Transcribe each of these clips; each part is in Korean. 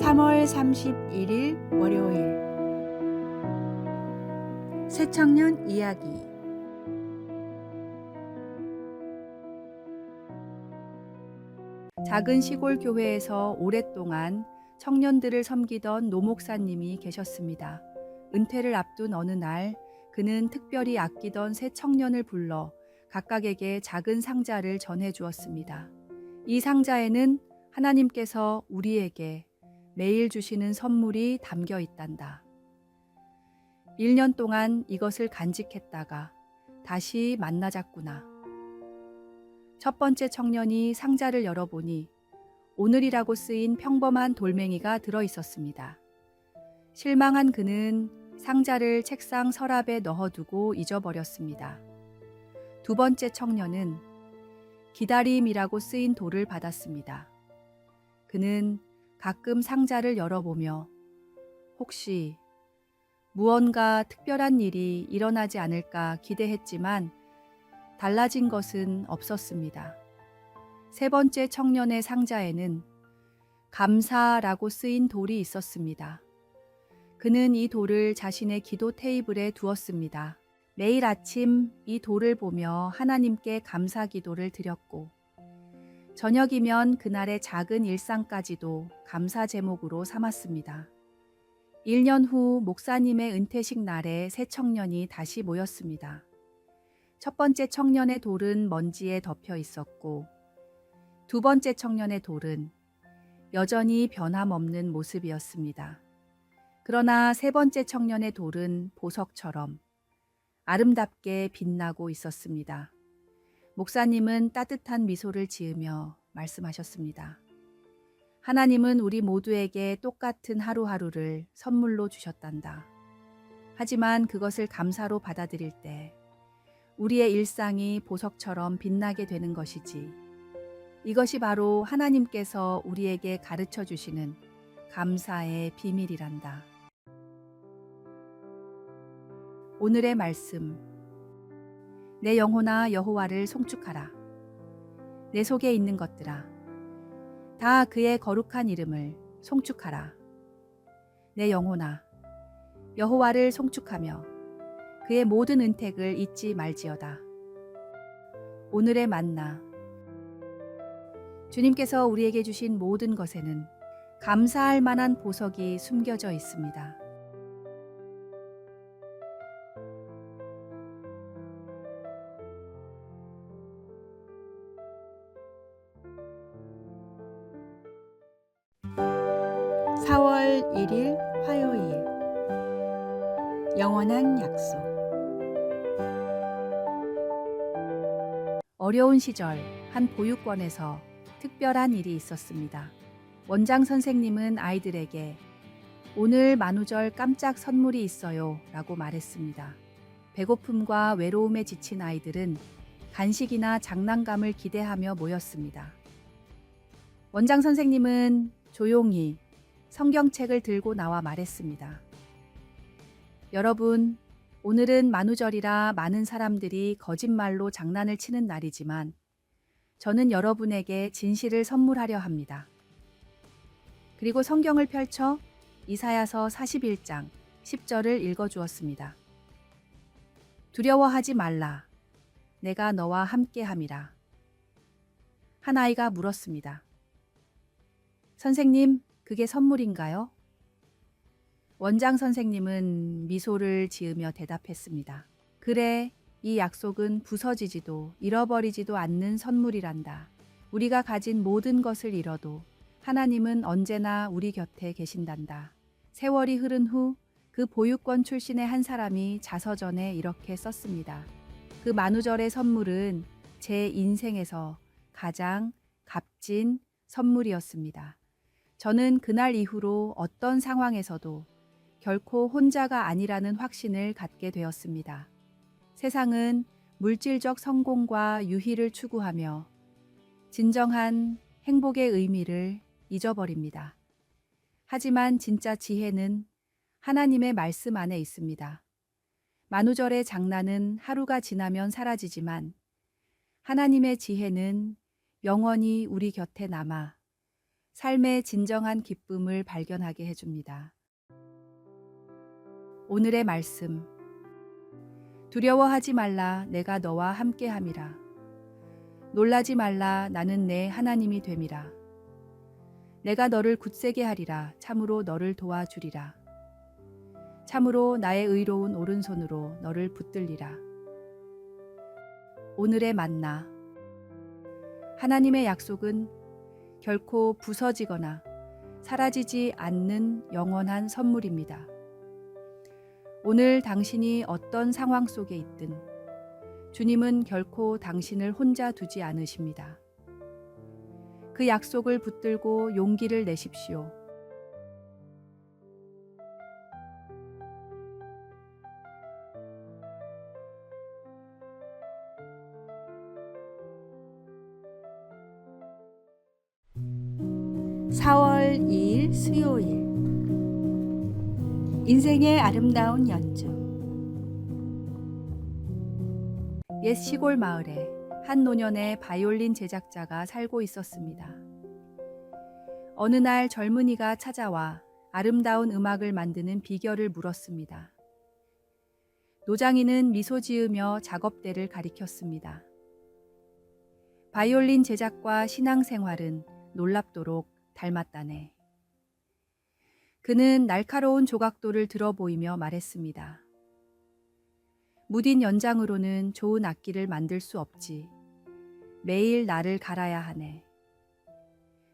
3월 31일 월요일 새청년 이야기. 작은 시골 교회에서 오랫동안 청년들을 섬기던 노 목사님이 계셨습니다. 은퇴를 앞둔 어느 날 그는 특별히 아끼던 세 청년을 불러 각각에게 작은 상자를 전해 주었습니다. 이 상자에는 하나님께서 우리에게 매일 주시는 선물이 담겨 있단다. 1년 동안 이것을 간직했다가 다시 만나자꾸나. 첫 번째 청년이 상자를 열어보니 오늘이라고 쓰인 평범한 돌멩이가 들어 있었습니다. 실망한 그는 상자를 책상 서랍에 넣어두고 잊어버렸습니다. 두 번째 청년은 기다림이라고 쓰인 돌을 받았습니다. 그는 가끔 상자를 열어보며 혹시 무언가 특별한 일이 일어나지 않을까 기대했지만 달라진 것은 없었습니다. 세 번째 청년의 상자에는 감사라고 쓰인 돌이 있었습니다. 그는 이 돌을 자신의 기도 테이블에 두었습니다. 매일 아침 이 돌을 보며 하나님께 감사 기도를 드렸고 저녁이면 그날의 작은 일상까지도 감사 제목으로 삼았습니다. 1년 후 목사님의 은퇴식 날에 새 청년이 다시 모였습니다. 첫 번째 청년의 돌은 먼지에 덮여 있었고 두 번째 청년의 돌은 여전히 변함없는 모습이었습니다. 그러나 세 번째 청년의 돌은 보석처럼 아름답게 빛나고 있었습니다. 목사님은 따뜻한 미소를 지으며 말씀하셨습니다. 하나님은 우리 모두에게 똑같은 하루하루를 선물로 주셨단다. 하지만 그것을 감사로 받아들일 때 우리의 일상이 보석처럼 빛나게 되는 것이지. 이것이 바로 하나님께서 우리에게 가르쳐 주시는 감사의 비밀이란다. 오늘의 말씀. 내 영혼아 여호와를 송축하라. 내 속에 있는 것들아 다 그의 거룩한 이름을 송축하라. 내 영혼아 여호와를 송축하며 그의 모든 은택을 잊지 말지어다. 오늘의 만나. 주님께서 우리에게 주신 모든 것에는 감사할 만한 보석이 숨겨져 있습니다. (4월 1일) 화요일. 영원한 약속. 어려운 시절 한 보육원에서 특별한 일이 있었습니다. 원장 선생님은 아이들에게 오늘 만우절 깜짝 선물이 있어요 라고 말했습니다. 배고픔과 외로움에 지친 아이들은 간식이나 장난감을 기대하며 모였습니다. 원장 선생님은 조용히 성경책을 들고 나와 말했습니다. 여러분, 오늘은 만우절이라 많은 사람들이 거짓말로 장난을 치는 날이지만 저는 여러분에게 진실을 선물하려 합니다. 그리고 성경을 펼쳐 이사야서 41장 10절을 읽어주었습니다. 두려워하지 말라. 내가 너와 함께함이라. 한 아이가 물었습니다. 선생님, 그게 선물인가요? 원장 선생님은 미소를 지으며 대답했습니다. 그래, 이 약속은 부서지지도 잃어버리지도 않는 선물이란다. 우리가 가진 모든 것을 잃어도 하나님은 언제나 우리 곁에 계신단다. 세월이 흐른 후 그 보육원 출신의 한 사람이 자서전에 이렇게 썼습니다. 그 만우절의 선물은 제 인생에서 가장 값진 선물이었습니다. 저는 그날 이후로 어떤 상황에서도 결코 혼자가 아니라는 확신을 갖게 되었습니다. 세상은 물질적 성공과 유희를 추구하며 진정한 행복의 의미를 잊어버립니다. 하지만 진짜 지혜는 하나님의 말씀 안에 있습니다. 만우절의 장난은 하루가 지나면 사라지지만 하나님의 지혜는 영원히 우리 곁에 남아 삶의 진정한 기쁨을 발견하게 해줍니다. 오늘의 말씀. 두려워하지 말라, 내가 너와 함께함이라. 놀라지 말라, 나는 내 하나님이 됨이라. 내가 너를 굳세게 하리라, 참으로 너를 도와주리라. 참으로 나의 의로운 오른손으로 너를 붙들리라. 오늘의 만나. 하나님의 약속은 결코 부서지거나 사라지지 않는 영원한 선물입니다. 오늘 당신이 어떤 상황 속에 있든 주님은 결코 당신을 혼자 두지 않으십니다. 그 약속을 붙들고 용기를 내십시오. (4월 2일) 수요일. 인생의 아름다운 연주. 옛 시골 마을에 한 노년의 바이올린 제작자가 살고 있었습니다. 어느 날 젊은이가 찾아와 아름다운 음악을 만드는 비결을 물었습니다. 노장이는 미소 지으며 작업대를 가리켰습니다. 바이올린 제작과 신앙생활은 놀랍도록 닮았다네. 그는 날카로운 조각도를 들어 보이며 말했습니다. 무딘 연장으로는 좋은 악기를 만들 수 없지. 매일 나를 갈아야 하네.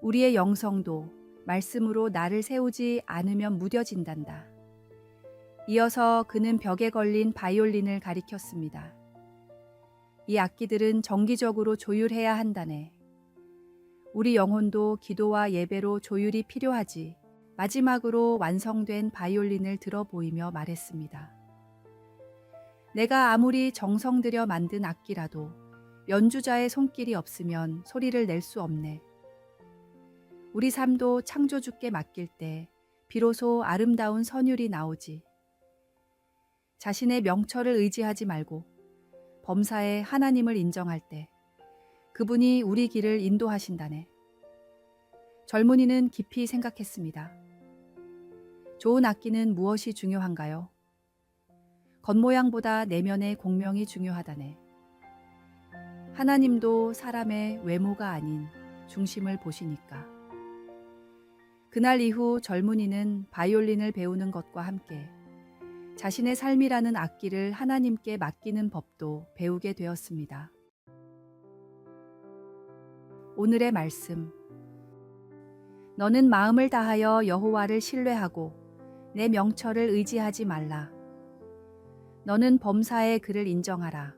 우리의 영성도 말씀으로 나를 세우지 않으면 무뎌진단다. 이어서 그는 벽에 걸린 바이올린을 가리켰습니다. 이 악기들은 정기적으로 조율해야 한다네. 우리 영혼도 기도와 예배로 조율이 필요하지. 마지막으로 완성된 바이올린을 들어 보이며 말했습니다. 내가 아무리 정성 들여 만든 악기라도 연주자의 손길이 없으면 소리를 낼 수 없네. 우리 삶도 창조주께 맡길 때 비로소 아름다운 선율이 나오지. 자신의 명철을 의지하지 말고 범사에 하나님을 인정할 때 그분이 우리 길을 인도하신다네. 젊은이는 깊이 생각했습니다. 좋은 악기는 무엇이 중요한가요? 겉모양보다 내면의 공명이 중요하다네. 하나님도 사람의 외모가 아닌 중심을 보시니까. 그날 이후 젊은이는 바이올린을 배우는 것과 함께 자신의 삶이라는 악기를 하나님께 맡기는 법도 배우게 되었습니다. 오늘의 말씀. 너는 마음을 다하여 여호와를 신뢰하고 내 명철을 의지하지 말라. 너는 범사의 그를 인정하라.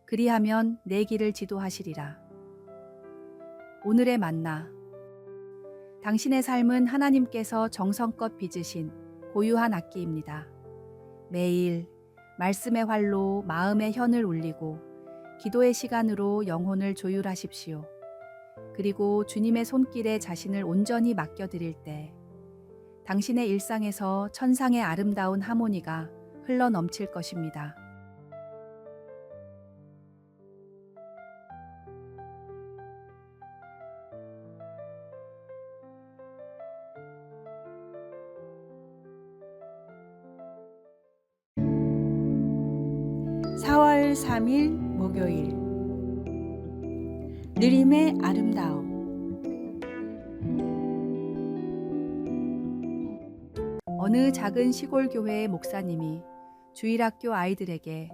그리하면 내 길을 지도하시리라. 오늘의 만나. 당신의 삶은 하나님께서 정성껏 빚으신 고유한 악기입니다. 매일 말씀의 활로 마음의 현을 울리고 기도의 시간으로 영혼을 조율하십시오. 그리고 주님의 손길에 자신을 온전히 맡겨드릴 때 당신의 일상에서 천상의 아름다운 하모니가 흘러넘칠 것입니다. (4월 3일) 목요일. 느림의 아름다움. 어느 작은 시골 교회의 목사님이 주일학교 아이들에게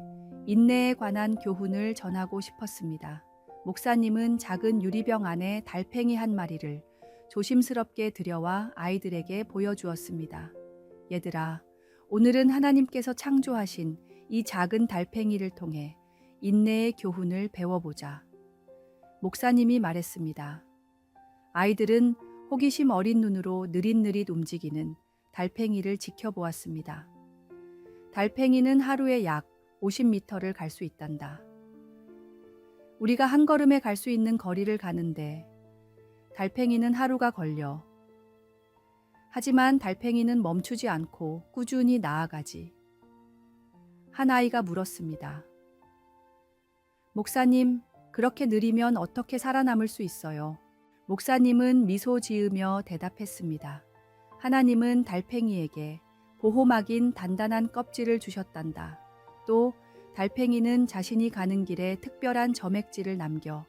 인내에 관한 교훈을 전하고 싶었습니다. 목사님은 작은 유리병 안에 달팽이 한 마리를 조심스럽게 들여와 아이들에게 보여주었습니다. 얘들아, 오늘은 하나님께서 창조하신 이 작은 달팽이를 통해 인내의 교훈을 배워보자. 목사님이 말했습니다. 아이들은 호기심 어린 눈으로 느릿느릿 움직이는 달팽이를 지켜보았습니다. 달팽이는 하루에 약 50m를 갈 수 있단다. 우리가 한 걸음에 갈 수 있는 거리를 가는데 달팽이는 하루가 걸려. 하지만 달팽이는 멈추지 않고 꾸준히 나아가지. 한 아이가 물었습니다. 목사님, 그렇게 느리면 어떻게 살아남을 수 있어요? 목사님은 미소 지으며 대답했습니다. 하나님은 달팽이에게 보호막인 단단한 껍질을 주셨단다. 또 달팽이는 자신이 가는 길에 특별한 점액질을 남겨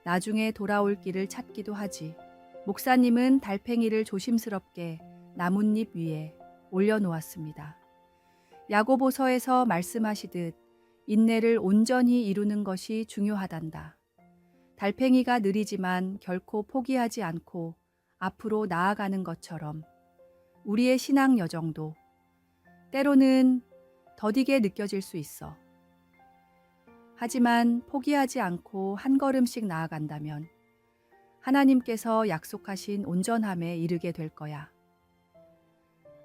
나중에 돌아올 길을 찾기도 하지. 목사님은 달팽이를 조심스럽게 나뭇잎 위에 올려놓았습니다. 야고보서에서 말씀하시듯 인내를 온전히 이루는 것이 중요하단다. 달팽이가 느리지만 결코 포기하지 않고 앞으로 나아가는 것처럼 우리의 신앙 여정도 때로는 더디게 느껴질 수 있어. 하지만 포기하지 않고 한 걸음씩 나아간다면 하나님께서 약속하신 온전함에 이르게 될 거야.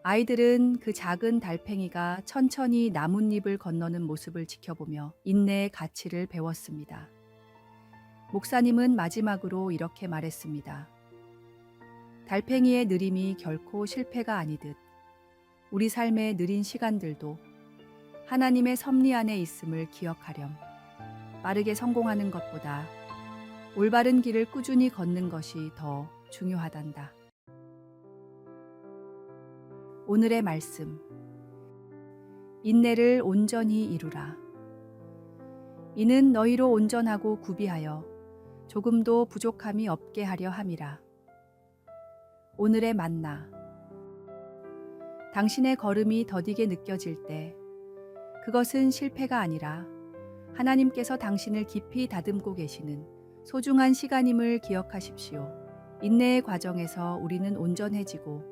아이들은 그 작은 달팽이가 천천히 나뭇잎을 건너는 모습을 지켜보며 인내의 가치를 배웠습니다. 목사님은 마지막으로 이렇게 말했습니다. 달팽이의 느림이 결코 실패가 아니듯 우리 삶의 느린 시간들도 하나님의 섭리 안에 있음을 기억하렴. 빠르게 성공하는 것보다 올바른 길을 꾸준히 걷는 것이 더 중요하단다. 오늘의 말씀. 인내를 온전히 이루라. 이는 너희로 온전하고 구비하여 조금도 부족함이 없게 하려 함이라. 오늘의 만나. 당신의 걸음이 더디게 느껴질 때 그것은 실패가 아니라 하나님께서 당신을 깊이 다듬고 계시는 소중한 시간임을 기억하십시오. 인내의 과정에서 우리는 온전해지고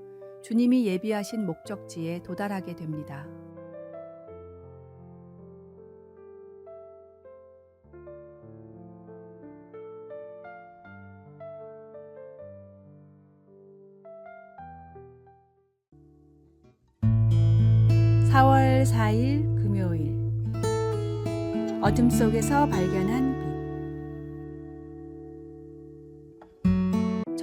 주님이 예비하신 목적지에 도달하게 됩니다. (4월 4일) 금요일. 어둠 속에서 발견한 빛.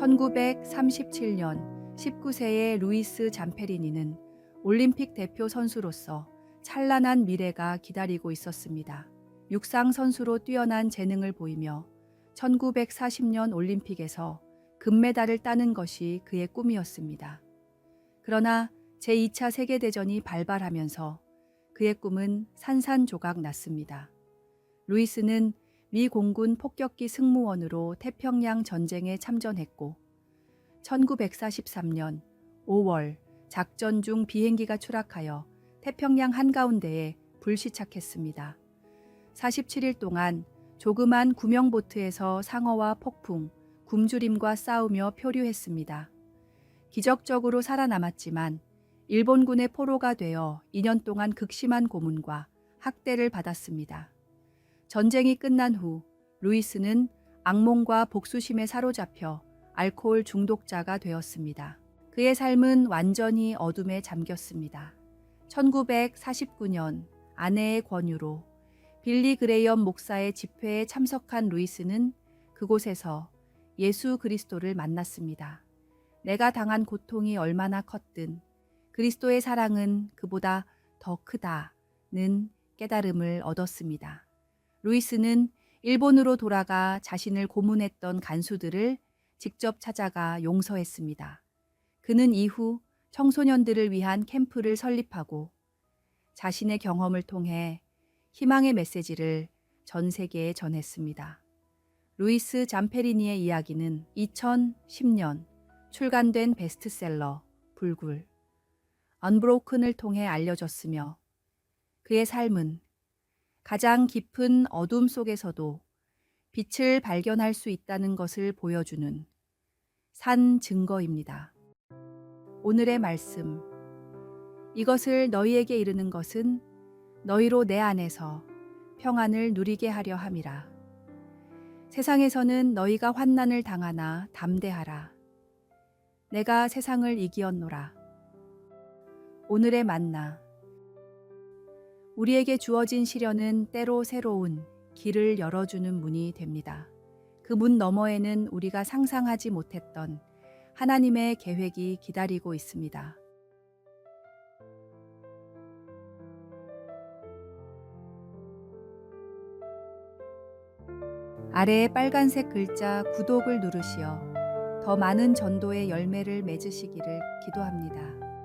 1937년 19세의 루이스 잠페리니는 올림픽 대표 선수로서 찬란한 미래가 기다리고 있었습니다. 육상 선수로 뛰어난 재능을 보이며 1940년 올림픽에서 금메달을 따는 것이 그의 꿈이었습니다. 그러나 제2차 세계대전이 발발하면서 그의 꿈은 산산조각 났습니다. 루이스는 미 공군 폭격기 승무원으로 태평양 전쟁에 참전했고 1943년 5월 작전 중 비행기가 추락하여 태평양 한가운데에 불시착했습니다. 47일 동안 조그만 구명보트에서 상어와 폭풍, 굶주림과 싸우며 표류했습니다. 기적적으로 살아남았지만 일본군의 포로가 되어 2년 동안 극심한 고문과 학대를 받았습니다. 전쟁이 끝난 후 루이스는 악몽과 복수심에 사로잡혀 알코올 중독자가 되었습니다. 그의 삶은 완전히 어둠에 잠겼습니다. 1949년 아내의 권유로 빌리 그레이엄 목사의 집회에 참석한 루이스는 그곳에서 예수 그리스도를 만났습니다. 내가 당한 고통이 얼마나 컸든 그리스도의 사랑은 그보다 더 크다는 깨달음을 얻었습니다. 루이스는 일본으로 돌아가 자신을 고문했던 간수들을 직접 찾아가 용서했습니다. 그는 이후 청소년들을 위한 캠프를 설립하고 자신의 경험을 통해 희망의 메시지를 전 세계에 전했습니다. 루이스 잠페리니의 이야기는 2010년 출간된 베스트셀러 불굴 언브로큰을 통해 알려졌으며 그의 삶은 가장 깊은 어둠 속에서도 빛을 발견할 수 있다는 것을 보여주는 산 증거입니다. 오늘의 말씀. 이것을 너희에게 이르는 것은 너희로 내 안에서 평안을 누리게 하려 함이라. 세상에서는 너희가 환난을 당하나 담대하라. 내가 세상을 이기었노라. 오늘의 만나. 우리에게 주어진 시련은 때로 새로운 길을 열어주는 문이 됩니다. 그 문 너머에는 우리가 상상하지 못했던 하나님의 계획이 기다리고 있습니다. 아래의 빨간색 글자 구독을 누르시어 더 많은 전도의 열매를 맺으시기를 기도합니다.